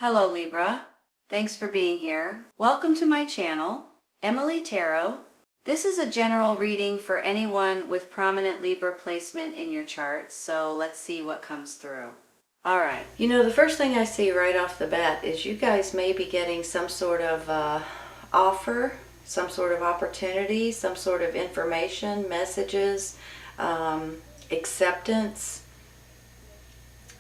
Hello Libra, thanks for being here. Welcome to my channel, Emily Tarot. This is a general reading for anyone with prominent Libra placement in your chart, so let's see what comes through. Alright, the first thing I see right off the bat is you guys may be getting some sort of offer, some sort of opportunity, some sort of information, messages, acceptance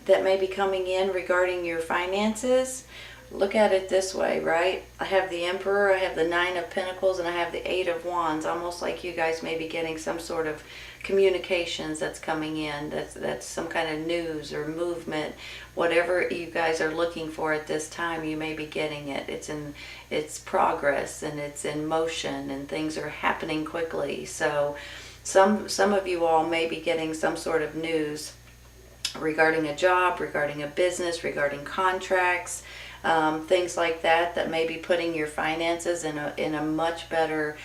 that may be coming in regarding your finances. Look at it this way, right? I have the Emperor, I have the Nine of Pentacles, and I have the Eight of Wands. Almost like you guys may be getting some sort of communications that's coming in. That's some kind of news or movement. Whatever you guys are looking for at this time, you may be getting it. It's progress and it's in motion and things are happening quickly. So some of you all may be getting some sort of news regarding a job, regarding a business, regarding contracts, things like that may be putting your finances in a much better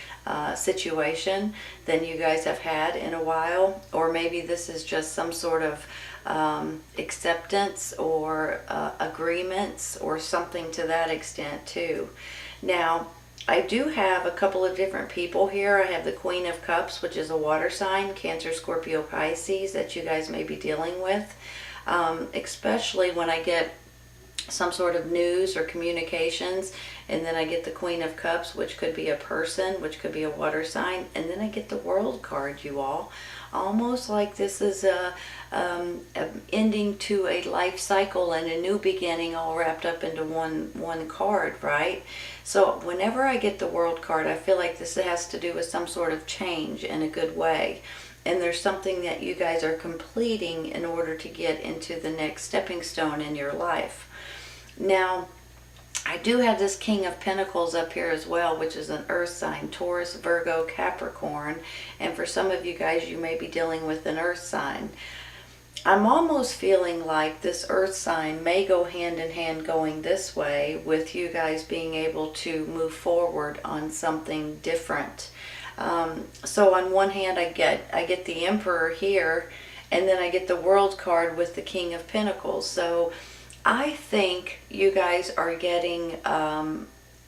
situation than you guys have had in a while. Or maybe this is just some sort of acceptance or agreements or something to that extent too. Now, I do have a couple of different people here. I have the Queen of Cups, which is a water sign, Cancer, Scorpio, Pisces, that you guys may be dealing with. Especially when I get some sort of news or communications, and then I get the Queen of Cups, which could be a person, which could be a water sign, and then I get the World card, you all. Almost like this is a ending to a life cycle and a new beginning all wrapped up into one card, right? So whenever I get the World card, I feel like this has to do with some sort of change in a good way. And there's something that you guys are completing in order to get into the next stepping stone in your life. Now, I do have this King of Pentacles up here as well, which is an earth sign, Taurus, Virgo, Capricorn. And for some of you guys, you may be dealing with an earth sign. I'm almost feeling like this earth sign may go hand in hand going this way with you guys being able to move forward on something different. So on one hand, I get the Emperor here, and then I get the World card with the King of Pentacles. So I think you guys are getting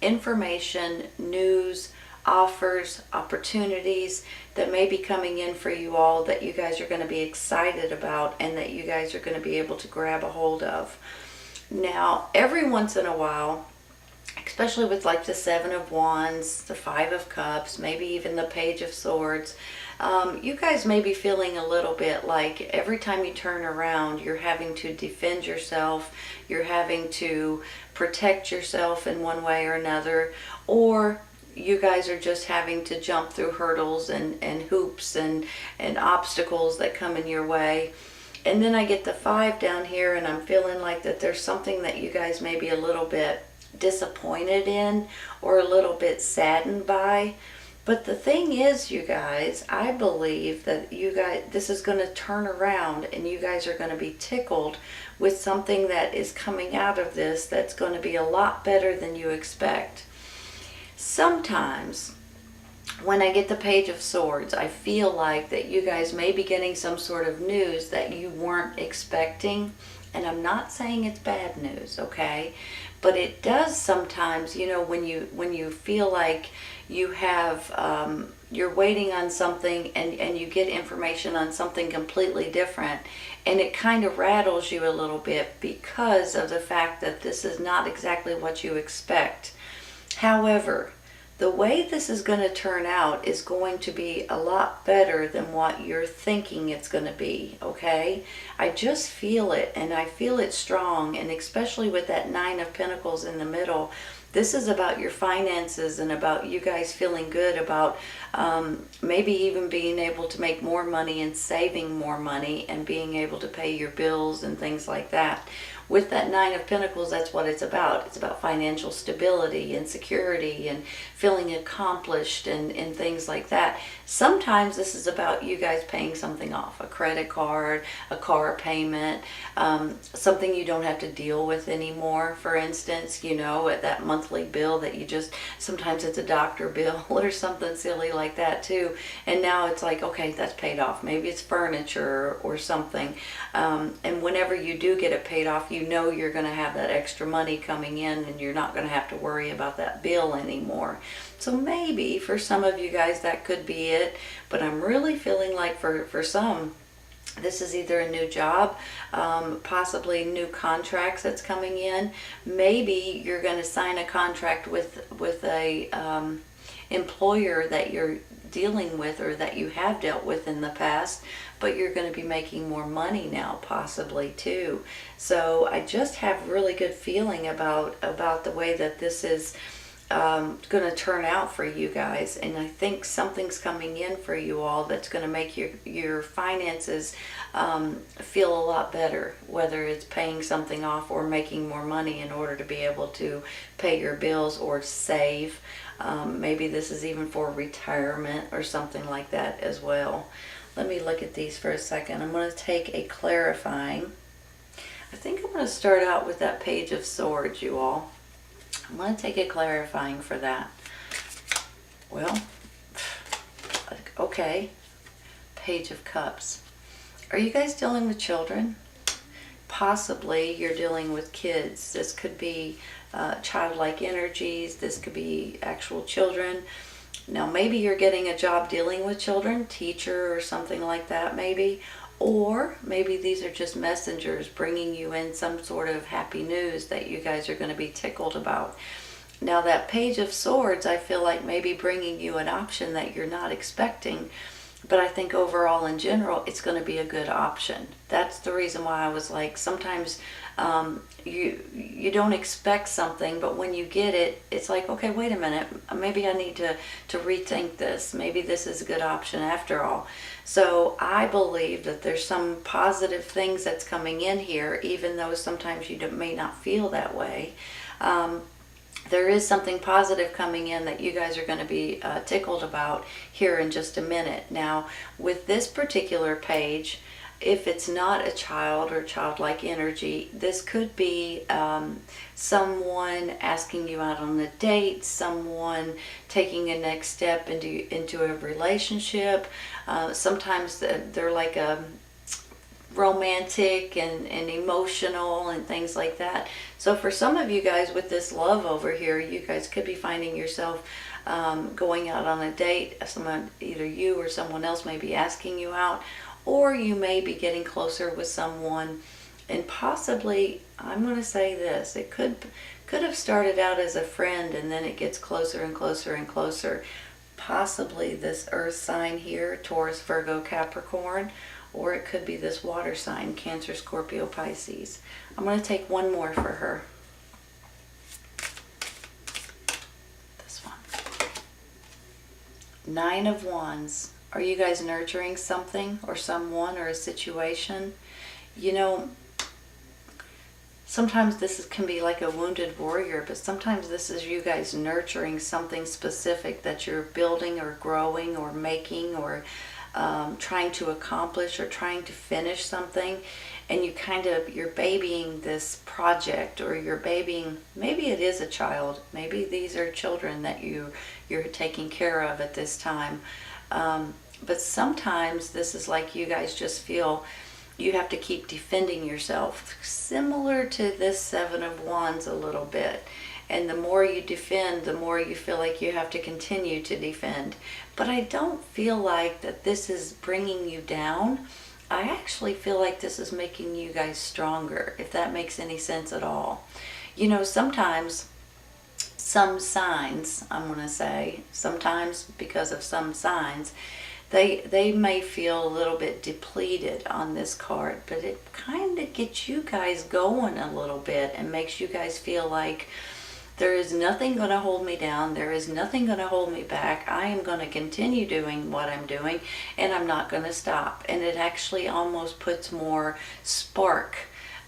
information, news, offers, opportunities that may be coming in for you all that you guys are going to be excited about and that you guys are going to be able to grab a hold of. Now, every once in a while, especially with like the Seven of Wands, the Five of Cups, maybe even the Page of Swords, you guys may be feeling a little bit like every time you turn around, you're having to defend yourself, you're having to protect yourself in one way or another, or you guys are just having to jump through hurdles and hoops and obstacles that come in your way. And then I get the Five down here, and I'm feeling like that there's something that you guys may be a little bit disappointed in or a little bit saddened by. But the thing is, you guys, I believe that this is going to turn around and you guys are going to be tickled with something that is coming out of this that's going to be a lot better than you expect. Sometimes when I get the Page of Swords, I feel like that you guys may be getting some sort of news that you weren't expecting. And I'm not saying it's bad news, okay? But it does sometimes, when you feel like you have, you're waiting on something and you get information on something completely different, and it kind of rattles you a little bit because of the fact that this is not exactly what you expect. However, the way this is going to turn out is going to be a lot better than what you're thinking it's going to be, okay? I just feel it, and I feel it strong, and especially with that Nine of Pentacles in the middle, this is about your finances and about you guys feeling good about maybe even being able to make more money and saving more money and being able to pay your bills and things like that. With that Nine of Pentacles, that's what it's about. It's about financial stability and security and feeling accomplished and things like that. Sometimes this is about you guys paying something off, a credit card, a car payment, something you don't have to deal with anymore. For instance, at that monthly bill that you just, sometimes it's a doctor bill or something silly like that too. And now it's like, okay, that's paid off. Maybe it's furniture or something. And whenever you do get it paid off, you you know you're going to have that extra money coming in and you're not going to have to worry about that bill anymore. So maybe for some of you guys that could be it, but I'm really feeling like for some, this is either a new job, possibly new contracts that's coming in. Maybe you're going to sign a contract with a employer that you're dealing with or that you have dealt with in the past, but you're going to be making more money now possibly too. So I just have really good feeling about the way that this is going to turn out for you guys, and I think something's coming in for you all that's going to make your finances feel a lot better, whether it's paying something off or making more money in order to be able to pay your bills or save. Maybe this is even for retirement or something like that as well. Let me look at these for a second. I'm going to take a clarifying. I think I'm going to start out with that Page of Swords, you all. I'm going to take a clarifying for that. Well, okay. Page of Cups. Are you guys dealing with children? Possibly you're dealing with kids. This could be childlike energies. This could be actual children. Now maybe you're getting a job dealing with children, teacher or something like that maybe. Or maybe these are just messengers bringing you in some sort of happy news that you guys are going to be tickled about. Now that Page of Swords, I feel like maybe bringing you an option that you're not expecting. But I think overall in general, it's going to be a good option. That's the reason why I was like, sometimes you don't expect something, but when you get it, it's like, okay, wait a minute, maybe I need to rethink this. Maybe this is a good option after all. So I believe that there's some positive things that's coming in here, even though sometimes you may not feel that way. There is something positive coming in that you guys are going to be tickled about here in just a minute. Now, with this particular page, if it's not a child or childlike energy, this could be someone asking you out on a date, someone taking a next step into a relationship. Sometimes they're like a romantic and emotional and things like that. So for some of you guys with this love over here, you guys could be finding yourself going out on a date. Someone, either you or someone else, may be asking you out, or you may be getting closer with someone. And possibly, I'm going to say this, it could have started out as a friend and then it gets closer and closer and closer. Possibly this earth sign here, Taurus, Virgo, Capricorn, or it could be this water sign, Cancer, Scorpio, Pisces. I'm going to take one more for her. This one. Nine of Wands. Are you guys nurturing something or someone or a situation? You know, sometimes this can be like a wounded warrior, but sometimes this is you guys nurturing something specific that you're building or growing or making or trying to accomplish or trying to finish something, and you're babying this project, or you're babying, maybe it is a child, maybe these are children that you're taking care of at this time, but sometimes this is like you guys just feel you have to keep defending yourself, similar to this Seven of Wands a little bit. And the more you defend, the more you feel like you have to continue to defend. But I don't feel like that this is bringing you down. I actually feel like this is making you guys stronger, if that makes any sense at all. You know, sometimes some signs, I'm going to say, sometimes because of some signs, they may feel a little bit depleted on this card, but it kind of gets you guys going a little bit and makes you guys feel like there is nothing going to hold me down. There is nothing going to hold me back. I am going to continue doing what I'm doing, and I'm not going to stop. And it actually almost puts more spark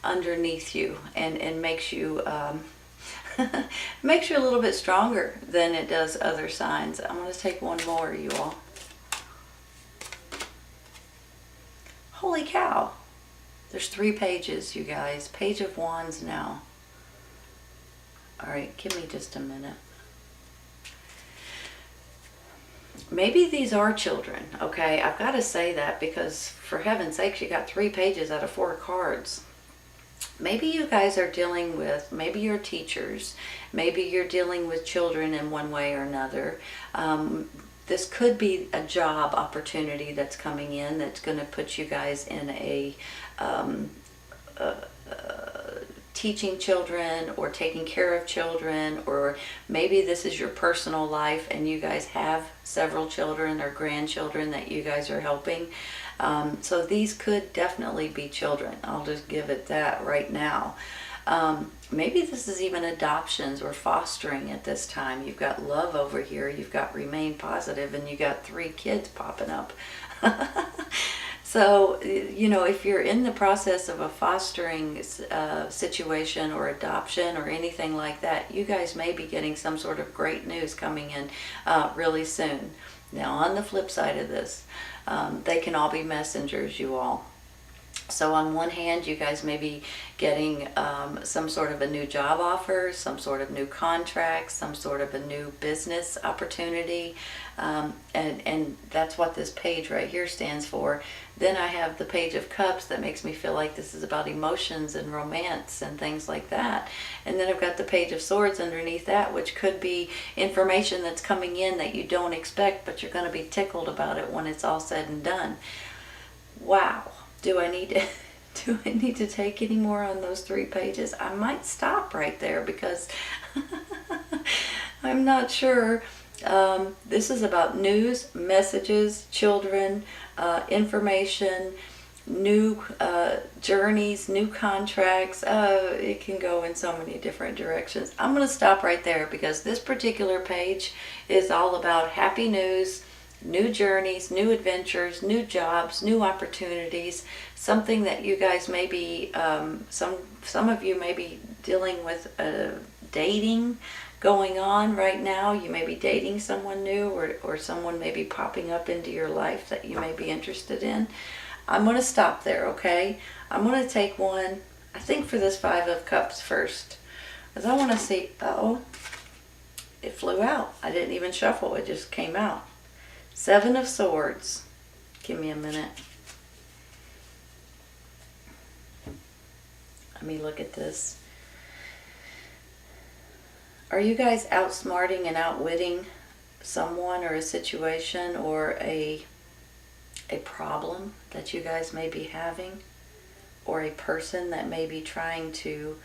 underneath you and makes you makes you a little bit stronger than it does other signs. I'm going to take one more, you all. Holy cow. There's 3 pages, you guys. Page of Wands now. Alright, give me just a minute. Maybe these are children, okay? I've got to say that because, for heaven's sakes, you got 3 pages out of 4 cards. maybe you guys are dealing with, maybe you're teachers, maybe you're dealing with children in one way or another. This could be a job opportunity that's coming in that's going to put you guys in a teaching children or taking care of children, or maybe this is your personal life and you guys have several children or grandchildren that you guys are helping. So these could definitely be children. I'll just give it that right now. Maybe this is even adoptions or fostering at this time. You've got love over here, you've got remain positive, and you got 3 kids popping up. So, you know, if you're in the process of a fostering situation or adoption or anything like that, you guys may be getting some sort of great news coming in really soon. Now, on the flip side of this, they can all be messengers, you all. So on one hand, you guys may be getting some sort of a new job offer, some sort of new contract, some sort of a new business opportunity, and that's what this page right here stands for. Then I have the Page of Cups that makes me feel like this is about emotions and romance and things like that. And then I've got the Page of Swords underneath that, which could be information that's coming in that you don't expect, but you're going to be tickled about it when it's all said and done. Wow. Do I need to take any more on those 3 pages? I might stop right there because I'm not sure. This is about news, messages, children, information, new journeys, new contracts. It can go in so many different directions. I'm going to stop right there because this particular page is all about happy news, new journeys, new adventures, new jobs, new opportunities, something that you guys may be, some of you may be dealing with dating going on right now. You may be dating someone new, or someone may be popping up into your life that you may be interested in. I'm going to stop there, okay? I'm going to take one, I think for this 5 of Cups first, because I want to see, uh-oh, it flew out. I didn't even shuffle, it just came out. 7 of Swords. Give me a minute. Let me look at this. Are you guys outsmarting and outwitting someone or a situation or a problem that you guys may be having, or a person that may be trying to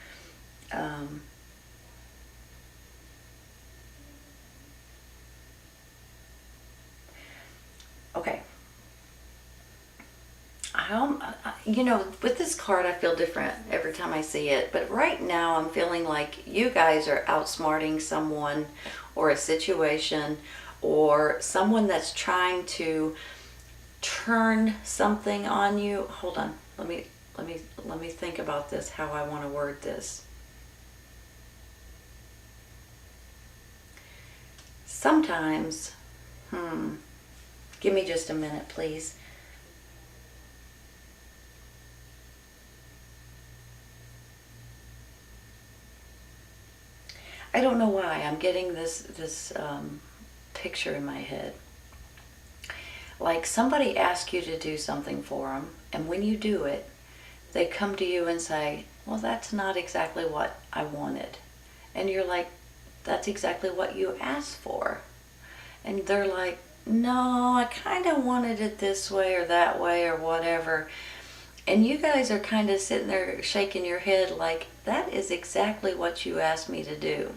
okay. You know, with this card I feel different every time I see it, but right now I'm feeling like you guys are outsmarting someone or a situation or someone that's trying to turn something on you. Hold on. Let me think about this, how I want to word this. Sometimes, give me just a minute, please. I don't know why I'm getting this picture in my head. Like somebody asks you to do something for them, and when you do it, they come to you and say, well, that's not exactly what I wanted. And you're like, that's exactly what you asked for. And they're like, no, I kind of wanted it this way or that way or whatever. And you guys are kind of sitting there shaking your head like, that is exactly what you asked me to do.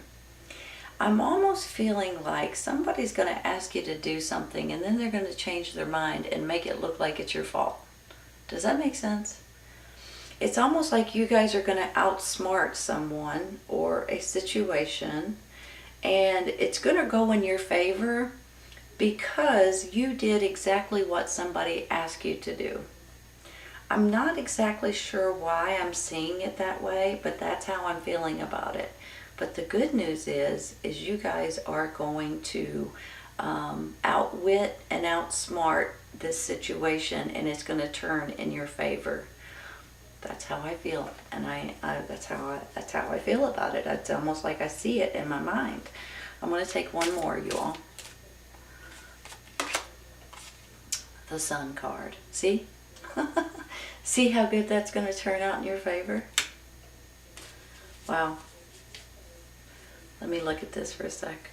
I'm almost feeling like somebody's going to ask you to do something and then they're going to change their mind and make it look like it's your fault. Does that make sense? It's almost like you guys are going to outsmart someone or a situation, and it's going to go in your favor because you did exactly what somebody asked you to do. I'm not exactly sure why I'm seeing it that way, but that's how I'm feeling about it. But the good news is you guys are going to outwit and outsmart this situation, and it's going to turn in your favor. That's how I feel, and that's how I feel about it. It's almost like I see it in my mind. I'm going to take one more, you all. The Sun card. See? See how good that's going to turn out in your favor? Wow. Let me look at this for a sec.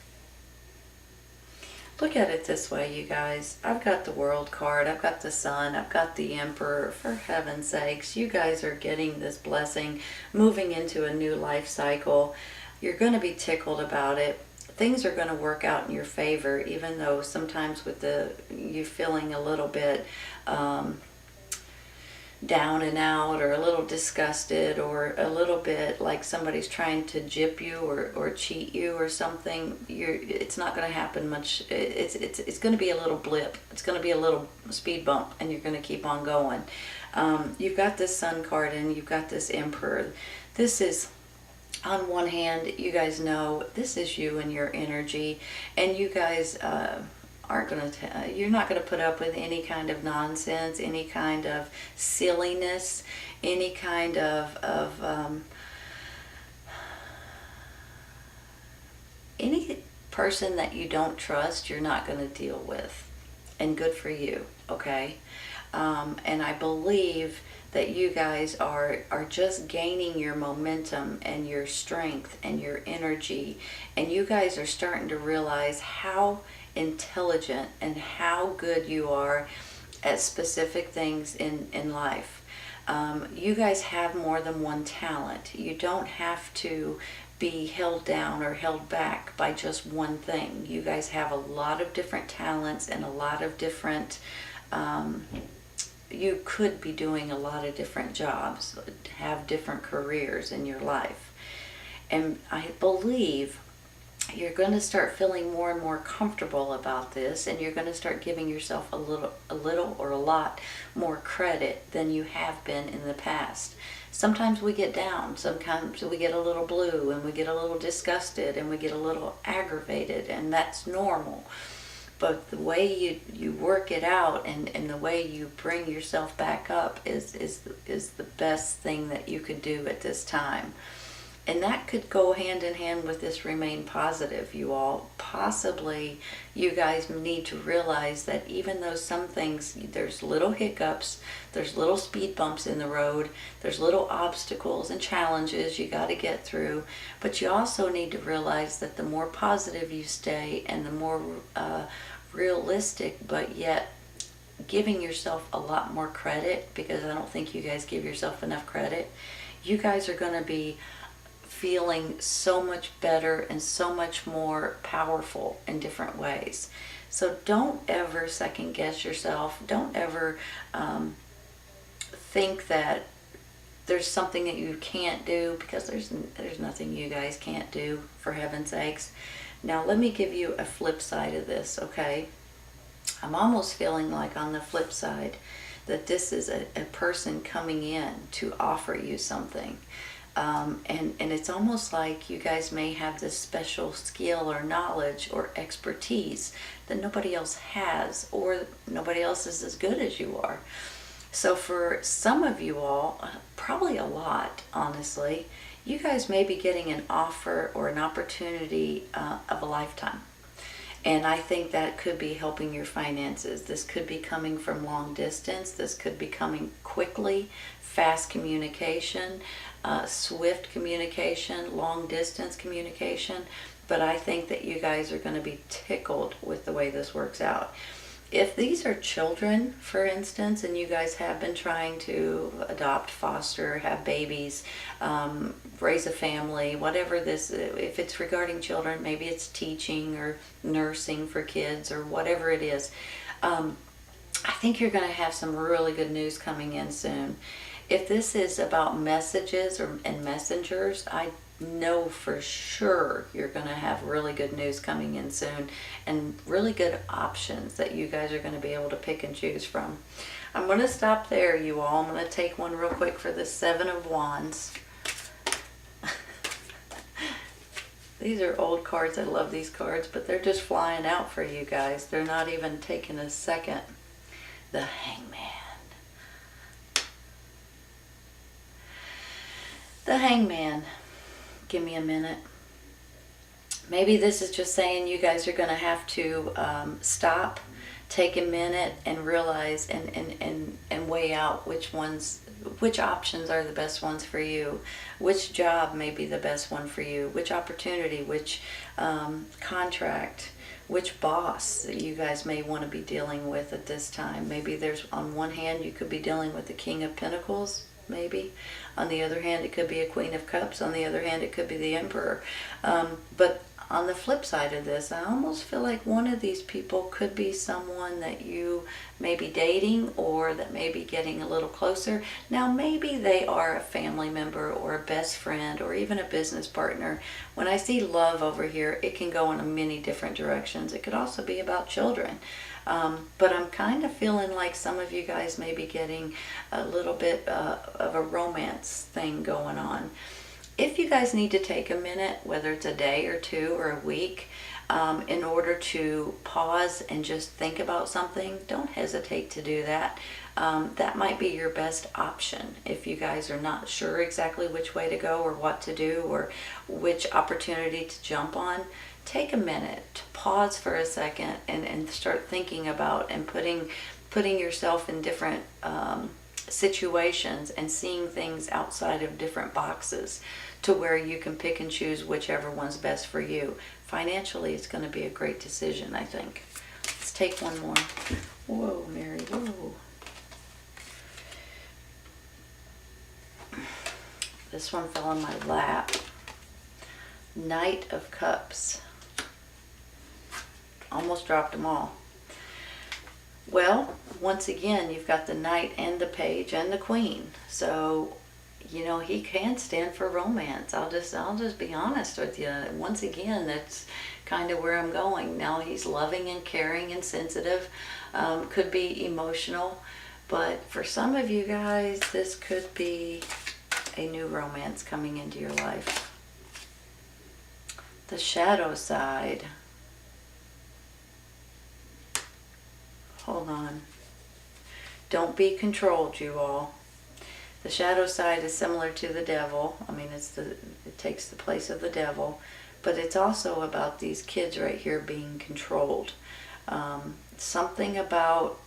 Look at it this way, you guys. I've got the World card, I've got the Sun, I've got the Emperor. For heaven's sakes, you guys are getting this blessing, moving into a new life cycle. You're going to be tickled about it. Things are going to work out in your favor, even though sometimes with you feeling a little bit down and out, or a little disgusted, or a little bit like somebody's trying to gyp you or cheat you or something. It's not going to happen much. It's going to be a little blip. It's going to be a little speed bump, and you're going to keep on going. You've got this Sun card and you've got this Emperor. This is, on one hand, you guys know this is you and your energy, and you guys aren't going to, you're not going to put up with any kind of nonsense, any kind of silliness, any kind of any person that you don't trust, you're not going to deal with. And good for you, okay? And I believe that you guys are just gaining your momentum and your strength and your energy, and you guys are starting to realize how intelligent and how good you are at specific things in life. You guys have more than one talent. You don't have to be held down or held back by just one thing. You guys have a lot of different talents and a lot of different you could be doing a lot of different jobs, have different careers in your life. And I believe you're going to start feeling more and more comfortable about this, and you're going to start giving yourself a little or a lot more credit than you have been in the past. Sometimes we get down, sometimes we get a little blue, and we get a little disgusted, and we get a little aggravated, and that's normal. But the way you work it out and the way you bring yourself back up is the best thing that you could do at this time. And that could go hand in hand with this remain positive, you all. Possibly you guys need to realize that even though some things, there's little hiccups, there's little speed bumps in the road, there's little obstacles and challenges you got to get through, but you also need to realize that the more positive you stay and the more realistic, but yet giving yourself a lot more credit, because I don't think you guys give yourself enough credit, you guys are going to be feeling so much better and so much more powerful in different ways. So don't ever second guess yourself. Don't ever think that there's something that you can't do, because there's nothing you guys can't do, for heaven's sakes. Now let me give you a flip side of this, okay? I'm almost feeling like on the flip side that this is a person coming in to offer you something. And it's almost like you guys may have this special skill or knowledge or expertise that nobody else has, or nobody else is as good as you are. So for some of you all, probably a lot, honestly, you guys may be getting an offer or an opportunity of a lifetime. And I think that could be helping your finances. This could be coming from long distance. This could be coming quickly, fast communication, swift communication, long distance communication. But I think that you guys are going to be tickled with the way this works out. If these are children, for instance, and you guys have been trying to adopt, foster, have babies, raise a family, whatever this, if it's regarding children, maybe it's teaching or nursing for kids or whatever it is, I think you're going to have some really good news coming in soon. If this is about messages and messengers, I know for sure you're going to have really good news coming in soon, and really good options that you guys are going to be able to pick and choose from. I'm going to stop there, you all. I'm going to take one real quick for the Seven of Wands. These are old cards. I love these cards, but they're just flying out for you guys. They're not even taking a second. The Hangman. The Hangman. Give me a minute. Maybe this is just saying you guys are going to have to stop, take a minute and realize and weigh out which options are the best ones for you, which job may be the best one for you, which opportunity, which contract, which boss that you guys may want to be dealing with at this time. Maybe there's, on one hand, you could be dealing with the King of Pentacles, maybe. On the other hand, it could be a Queen of Cups. On the other hand, it could be the Emperor. But on the flip side of this, I almost feel like one of these people could be someone that you may be dating or that may be getting a little closer. Now, maybe they are a family member or a best friend or even a business partner. When I see love over here, it can go in many different directions. It could also be about children. But I'm kind of feeling like some of you guys may be getting a little bit of a romance thing going on. If you guys need to take a minute, whether it's a day or two or a week, in order to pause and just think about something, don't hesitate to do that. That might be your best option if you guys are not sure exactly which way to go or what to do or which opportunity to jump on. Take a minute to pause for a second and start thinking about and putting yourself in different situations and seeing things outside of different boxes to where you can pick and choose whichever one's best for you. Financially, it's going to be a great decision, I think. Let's take one more. Whoa, Mary, whoa. This one fell on my lap. Knight of Cups. Almost dropped them all. Well, once again, you've got the Knight and the Page and the Queen. So, you know, he can stand for romance. I'll just be honest with you. Once again, that's kind of where I'm going. Now, he's loving and caring and sensitive. Could be emotional. But for some of you guys, this could be a new romance coming into your life. The shadow side. Hold on. Don't be controlled, you all. The shadow side is similar to the devil. I mean, it takes the place of the devil. But it's also about these kids right here being controlled. Something about,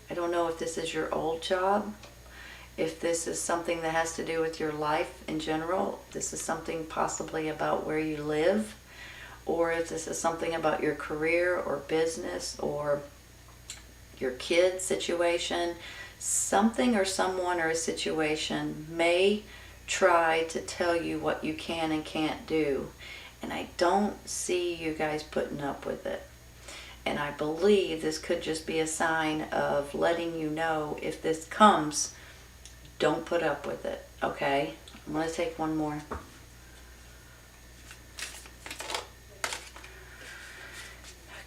I don't know if this is your old job, if this is something that has to do with your life in general, this is something possibly about where you live, or if this is something about your career or business or your kid situation. Something or someone or a situation may try to tell you what you can and can't do. And I don't see you guys putting up with it. And I believe this could just be a sign of letting you know, if this comes, don't put up with it, okay? I'm going to take one more.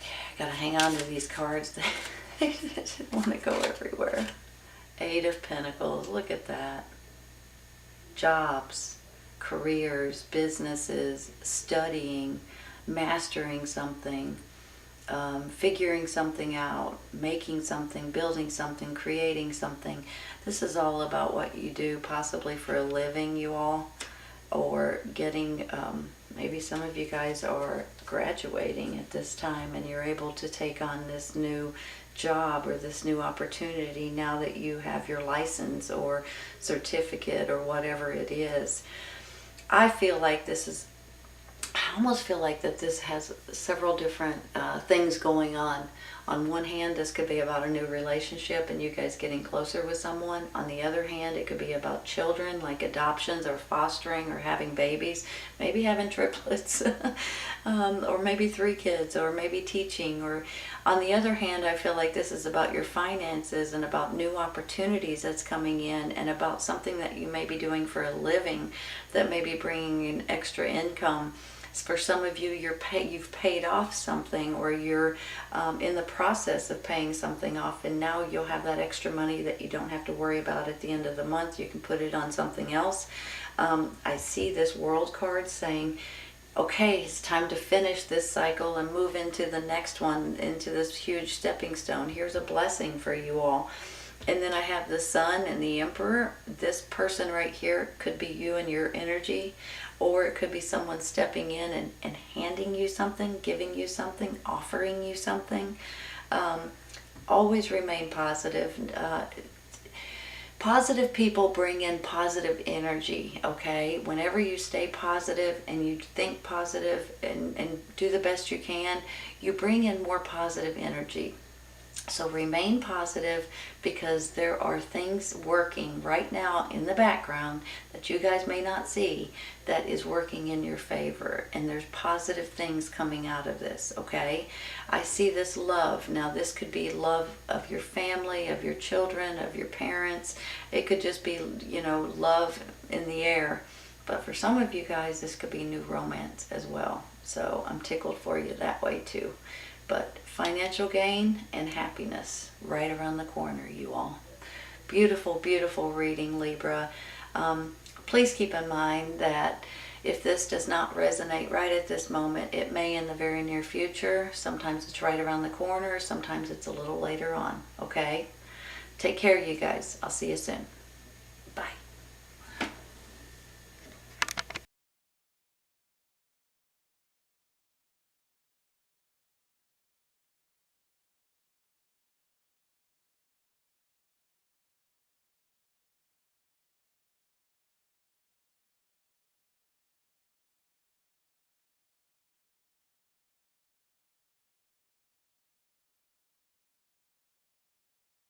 Okay, I got to hang on to these cards. They just want to go everywhere. Eight of Pentacles, look at that. Jobs, careers, businesses, studying, mastering something, figuring something out, making something, building something, creating something. This is all about what you do possibly for a living, you all, or getting, maybe some of you guys are graduating at this time and you're able to take on this new job or this new opportunity now that you have your license or certificate or whatever it is. I feel like this is, I almost feel like that this has several different things going on. On one hand, this could be about a new relationship and you guys getting closer with someone. On the other hand, it could be about children, like adoptions or fostering or having babies, maybe having triplets, or maybe 3 kids, or maybe teaching. Or on the other hand, I feel like this is about your finances and about new opportunities that's coming in and about something that you may be doing for a living that may be bringing in extra income. For some of you, you've paid off something, or you're in the process of paying something off, and now you'll have that extra money that you don't have to worry about at the end of the month. You can put it on something else. I see this World card saying, okay, it's time to finish this cycle and move into the next one, into this huge stepping stone. Here's a blessing for you all. And then I have the Sun and the Emperor. This person right here could be you and your energy, or it could be someone stepping in and handing you something, giving you something, offering you something. Always remain positive. Positive people bring in positive energy, okay? Whenever you stay positive and you think positive and do the best you can, you bring in more positive energy. So remain positive, because there are things working right now in the background that you guys may not see that is working in your favor. And there's positive things coming out of this, okay? I see this love. Now this could be love of your family, of your children, of your parents. It could just be, love in the air. But for some of you guys, this could be new romance as well. So I'm tickled for you that way too. But financial gain and happiness right around the corner, you all. Beautiful, beautiful reading, Libra. Please keep in mind that if this does not resonate right at this moment, it may in the very near future. Sometimes it's right around the corner. Sometimes it's a little later on, okay? Take care, you guys. I'll see you soon.